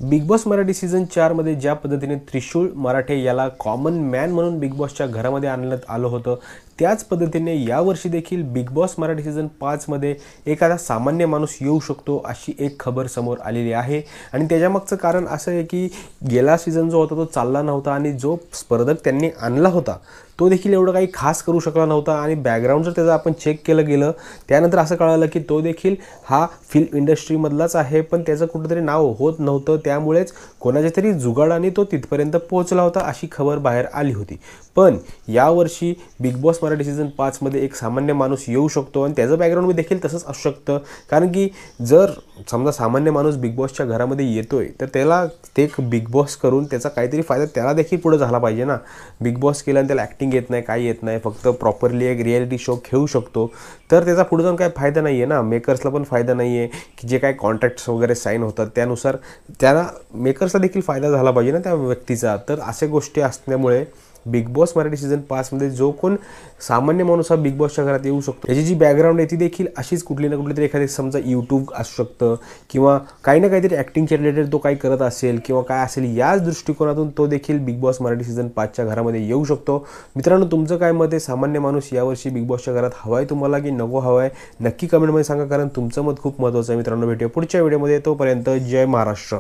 Big boss Marathi season 4 मध्ये ज्या पद्धतीने त्रिशूळ मराठे याला कॉमन मॅन म्हणून बिग बॉसच्या घरामध्ये आणण्यात आलं होतं, त्याच पद्धतीने यावर्षी देखील बिग बॉस मराठी सीझन 5 मध्ये एखादा सामान्य माणूस येऊ शकतो अशी एक खबर समोर आलेली आहे। आणि त्याच्यामागचं कारण असं आहे की गेला सीझन जो होता तो चालला नव्हता आणि जो स्पर्धक त्यांनी आणला होता तो देखील एवढं काही खास करू शकला नव्हता। आणि बॅकग्राऊंड जर त्याचं आपण चेक केलं गेलं त्यानंतर असं कळालं की तो देखील हा फिल्म इंडस्ट्रीमधलाच आहे, पण त्याचं कुठंतरी नाव होत नव्हतं, त्यामुळेच कोणाच्या तरी जुगाडाने तो तिथपर्यंत पोहोचला होता अशी खबर बाहेर आली होती। पण यावर्षी बिग बॉस मराठी सीझन 5 मध्ये एक सामान्य माणूस येऊ शकतो आणि त्याचं बॅकग्राऊंड देखील तसंच असू शकतं। कारण की जर समजा सामान्य माणूस बिग बॉसच्या घरामध्ये येतोय तर त्याला ते बिग बॉस करून त्याचा काहीतरी फायदा त्याला देखील पुढे झाला पाहिजे ना। बिग बॉस केल्याने त्याला ॲक्टिंग येत नाही, काही येत नाही, फक्त प्रॉपरली एक रिॲलिटी शो खेळू शकतो, तर त्याचा पुढे जाऊन काही फायदा नाही आहे ना। मेकर्सला पण फायदा नाही आहे की जे काही कॉन्ट्रॅक्ट्स वगैरे साईन होतात त्यानुसार त्याला मेकर्सला देखील फायदा झाला पाहिजे ना त्या व्यक्तीचा। तर अशा गोष्टी असल्यामुळे बिग बॉस मराठी सीझन 5 मध्ये जो कोण सामान्य माणूस हा बिग बॉसच्या घरात येऊ शकतो याची जी बॅकग्राऊंड आहे ती देखील अशीच कुठली ना कुठली तरी एखादी समजा यूट्यूब असू शकतं किंवा काही ना काहीतरी ॲक्टिंगच्या रिलेटेड तो काही करत असेल किंवा काय असेल, याच दृष्टिकोनातून तो देखील बिग बॉस मराठी सीझन 5च्या घरामध्ये येऊ शकतो। मित्रांनो, तुमचं काय मत आहे? सामान्य माणूस यावर्षी बिग बॉसच्या घरात हवा आहे तुम्हाला की नको हवा आहे? नक्की कमेंटमध्ये सांगा, कारण तुमचं मत खूप महत्त्वाचं आहे। मित्रांनो, भेटूया पुढच्या व्हिडिओमध्ये, तोपर्यंत जय महाराष्ट्र।